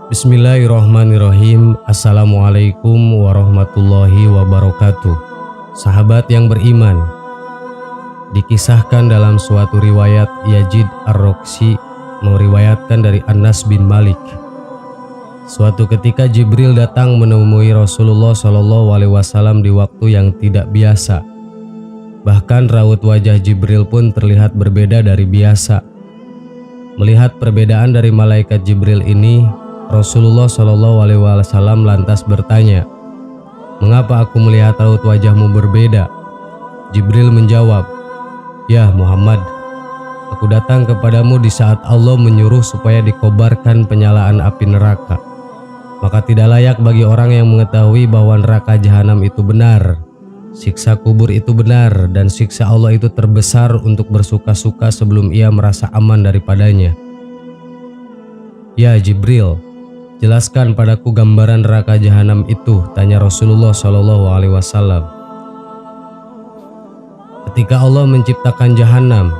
Bismillahirrahmanirrahim. Assalamualaikum warahmatullahi wabarakatuh. Sahabat yang beriman, dikisahkan dalam suatu riwayat Yazid Ar-Roksi meriwayatkan dari Anas bin Malik. Suatu ketika Jibril datang menemui Rasulullah SAW di waktu yang tidak biasa. Bahkan raut wajah Jibril pun terlihat berbeda dari biasa. Melihat perbedaan dari malaikat Jibril ini, Rasulullah SAW lantas bertanya, "Mengapa aku melihat raut wajahmu berbeda?" Jibril menjawab, "Ya Muhammad, aku datang kepadamu di saat Allah menyuruh supaya dikobarkan penyalaan api neraka. Maka tidak layak bagi orang yang mengetahui bahwa neraka jahanam itu benar, siksa kubur itu benar, dan siksa Allah itu terbesar untuk bersuka-suka sebelum ia merasa aman daripadanya." "Ya Jibril, jelaskan padaku gambaran neraka jahanam itu," tanya Rasulullah SAW. Ketika Allah menciptakan jahanam,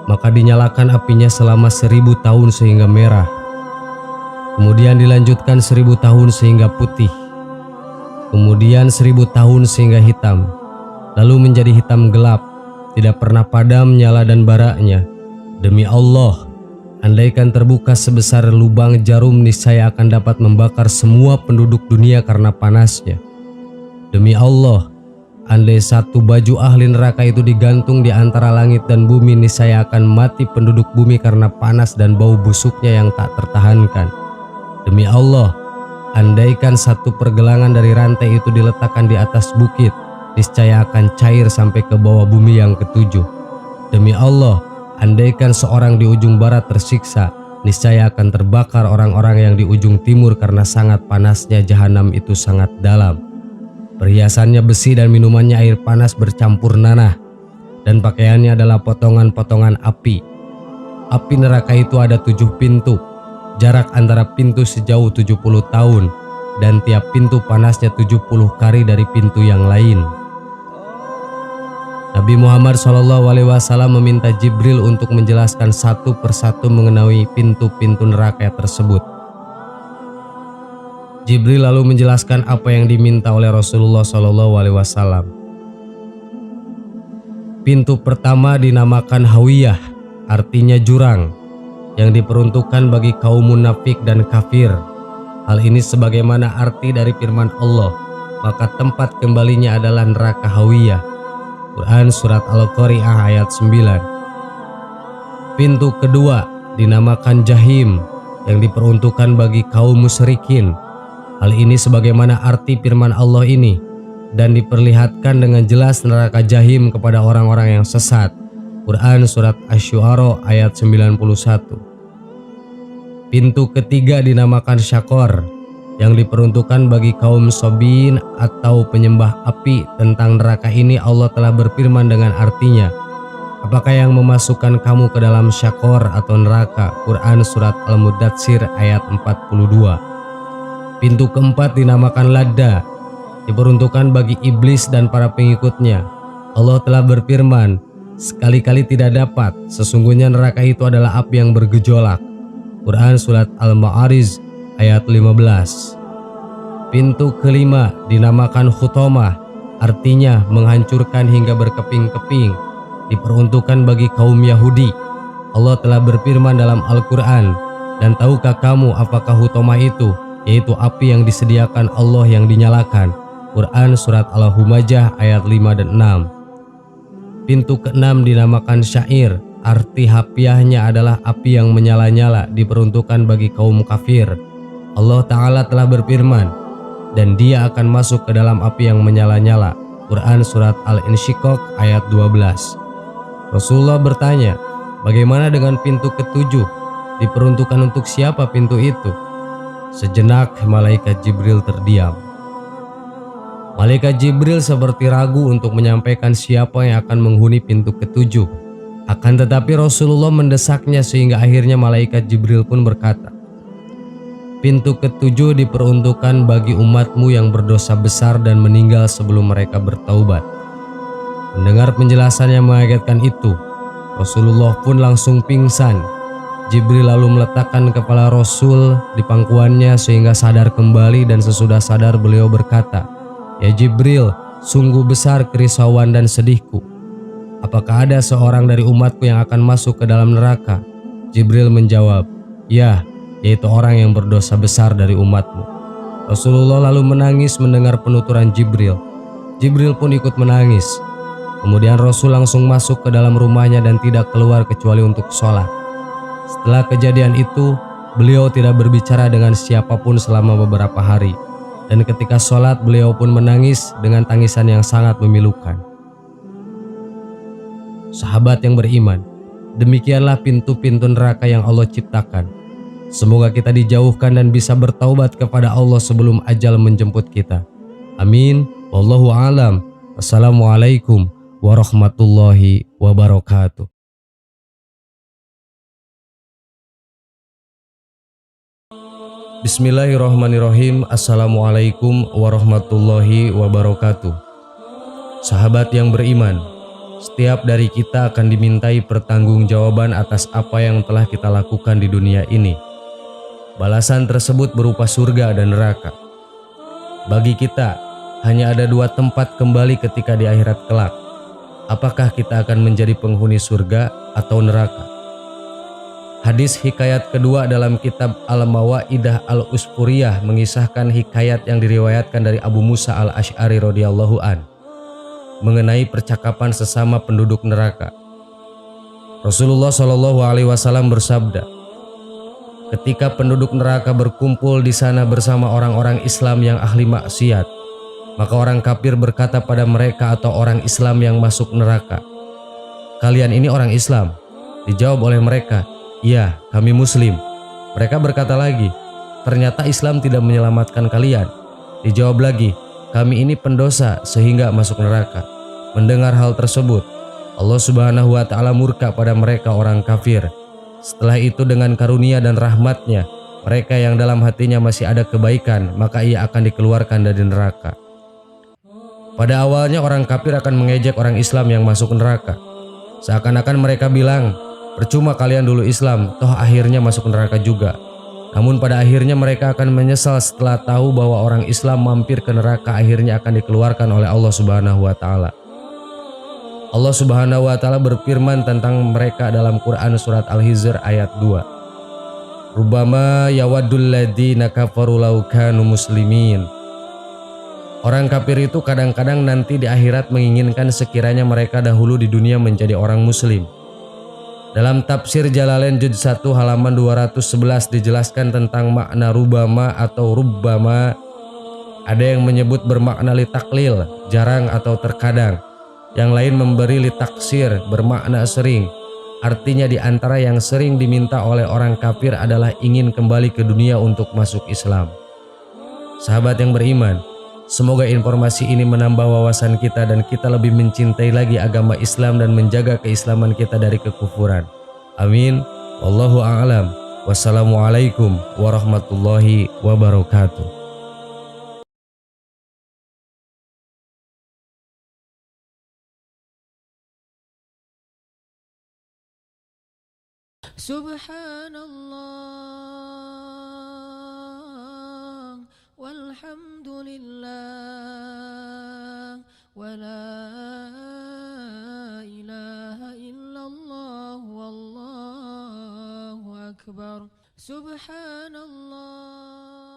maka dinyalakan apinya selama 1000 tahun sehingga merah. Kemudian dilanjutkan 1000 tahun sehingga putih. Kemudian 1000 tahun sehingga hitam. Lalu menjadi hitam gelap, tidak pernah padam nyala dan baraknya. Demi Allah, andaikan terbuka sebesar lubang jarum, niscaya akan dapat membakar semua penduduk dunia karena panasnya. Demi Allah, andai satu baju ahli neraka itu digantung di antara langit dan bumi, niscaya akan mati penduduk bumi karena panas dan bau busuknya yang tak tertahankan. Demi Allah, andaikan satu pergelangan dari rantai itu diletakkan di atas bukit, niscaya akan cair sampai ke bawah bumi yang ketujuh. Demi Allah, andaikan seorang di ujung barat tersiksa, niscaya akan terbakar orang-orang yang di ujung timur karena sangat panasnya jahanam itu sangat dalam. Perhiasannya besi dan minumannya air panas bercampur nanah, dan pakaiannya adalah potongan-potongan api. Api neraka itu ada 7 pintu, jarak antara pintu sejauh 70 tahun, dan tiap pintu panasnya 70 kali dari pintu yang lain. Nabi Muhammad SAW meminta Jibril untuk menjelaskan satu persatu mengenai pintu-pintu neraka tersebut. Jibril lalu menjelaskan apa yang diminta oleh Rasulullah SAW. Pintu pertama dinamakan Hawiyah, artinya jurang, yang diperuntukkan bagi kaum munafik dan kafir. Hal ini sebagaimana arti dari firman Allah, maka tempat kembalinya adalah neraka Hawiyah. Quran Surat Al-Qari'ah ayat 9. Pintu kedua dinamakan Jahim, yang diperuntukkan bagi kaum musyrikin. Hal ini sebagaimana arti firman Allah ini, dan diperlihatkan dengan jelas neraka Jahim kepada orang-orang yang sesat. Quran Surat Asy-Syu'ara ayat 91. Pintu ketiga dinamakan Syaqor, yang diperuntukkan bagi kaum Sobin atau penyembah api. Tentang neraka ini Allah telah berfirman dengan artinya, "Apakah yang memasukkan kamu ke dalam Syaqor atau neraka?" Quran Surat Al-Mudatsir ayat 42. Pintu keempat dinamakan Ladda, diperuntukkan bagi iblis dan para pengikutnya. Allah telah berfirman, "Sekali-kali tidak dapat, sesungguhnya neraka itu adalah api yang bergejolak." Quran Surat Al-Ma'arij ayat 15. Pintu kelima dinamakan Khutomah, artinya menghancurkan hingga berkeping-keping, diperuntukkan bagi kaum Yahudi. Allah telah berfirman dalam Al-Quran, "Dan tahukah kamu apakah Khutomah itu? Yaitu api yang disediakan Allah yang dinyalakan." Quran Surat Al-Humajah ayat 5 dan 6. Pintu keenam dinamakan Syair, arti harfiahnya adalah api yang menyala-nyala, diperuntukkan bagi kaum kafir. Allah Ta'ala telah berfirman, "Dan dia akan masuk ke dalam api yang menyala-nyala." Quran Surat Al-Insyiqaq ayat 12. Rasulullah bertanya, "Bagaimana dengan pintu ketujuh? Diperuntukkan untuk siapa pintu itu?" Sejenak malaikat Jibril terdiam. Malaikat Jibril seperti ragu untuk menyampaikan siapa yang akan menghuni pintu ketujuh. Akan tetapi Rasulullah mendesaknya sehingga akhirnya malaikat Jibril pun berkata, "Pintu ketujuh diperuntukkan bagi umatmu yang berdosa besar dan meninggal sebelum mereka bertaubat." Mendengar penjelasan yang mengagetkan itu, Rasulullah pun langsung pingsan. Jibril lalu meletakkan kepala Rasul di pangkuannya sehingga sadar kembali, dan sesudah sadar beliau berkata, "Ya Jibril, sungguh besar kerisauan dan sedihku. Apakah ada seorang dari umatku yang akan masuk ke dalam neraka?" Jibril menjawab, "Ya, yaitu orang yang berdosa besar dari umatmu." Rasulullah lalu menangis mendengar penuturan Jibril. Jibril pun ikut menangis. Kemudian Rasul langsung masuk ke dalam rumahnya dan tidak keluar kecuali untuk sholat. Setelah kejadian itu, beliau tidak berbicara dengan siapapun selama beberapa hari. Dan ketika sholat, beliau pun menangis dengan tangisan yang sangat memilukan. Sahabat yang beriman, demikianlah pintu-pintu neraka yang Allah ciptakan. Semoga kita dijauhkan dan bisa bertaubat kepada Allah sebelum ajal menjemput kita. Amin. Wallahu a'lam. Wassalamualaikum warahmatullahi wabarakatuh. Bismillahirrahmanirrahim. Assalamualaikum warahmatullahi wabarakatuh. Sahabat yang beriman, setiap dari kita akan dimintai pertanggungjawaban atas apa yang telah kita lakukan di dunia ini. Balasan tersebut berupa surga dan neraka. Bagi kita, hanya ada dua tempat kembali ketika di akhirat kelak. Apakah kita akan menjadi penghuni surga atau neraka? Hadis hikayat kedua dalam kitab Al-Mawaidah Al-Usfuriyah mengisahkan hikayat yang diriwayatkan dari Abu Musa Al-Asy'ari radhiyallahu an mengenai percakapan sesama penduduk neraka. Rasulullah Shallallahu alaihi wasallam bersabda, "Ketika penduduk neraka berkumpul di sana bersama orang-orang Islam yang ahli maksiat, maka orang kafir berkata pada mereka atau orang Islam yang masuk neraka, 'Kalian ini orang Islam?' Dijawab oleh mereka, 'Iya, kami Muslim.' Mereka berkata lagi, 'Ternyata Islam tidak menyelamatkan kalian.' Dijawab lagi, 'Kami ini pendosa sehingga masuk neraka.' Mendengar hal tersebut, Allah Subhanahu wa Ta'ala murka pada mereka orang kafir. Setelah itu dengan karunia dan rahmatnya, mereka yang dalam hatinya masih ada kebaikan, maka ia akan dikeluarkan dari neraka. Pada awalnya orang kafir akan mengejek orang Islam yang masuk neraka. Seakan-akan mereka bilang, 'Percuma kalian dulu Islam, toh akhirnya masuk neraka juga.' Namun pada akhirnya mereka akan menyesal setelah tahu bahwa orang Islam mampir ke neraka akhirnya akan dikeluarkan oleh Allah Subhanahu wa Ta'ala. Allah Subhanahu wa Ta'ala berfirman tentang mereka dalam Quran surat Al-Hijr ayat 2. "Rubbama yawaddul ladzina kafaru law kanu muslimin." Orang kafir itu kadang-kadang nanti di akhirat menginginkan sekiranya mereka dahulu di dunia menjadi orang muslim. Dalam tafsir Jalalain juz 1 halaman 211 dijelaskan tentang makna rubama atau rubbama. Ada yang menyebut bermakna litaklil, jarang atau terkadang. Yang lain memberi litaksir, bermakna sering. Artinya di antara yang sering diminta oleh orang kafir adalah ingin kembali ke dunia untuk masuk Islam. Sahabat yang beriman, semoga informasi ini menambah wawasan kita dan kita lebih mencintai lagi agama Islam dan menjaga keislaman kita dari kekufuran. Amin. Wallahu a'lam. Wassalamualaikum warahmatullahi wabarakatuh. Subhanallah walhamdulillah wa la ilaha illallah wallahu akbar. Subhanallah.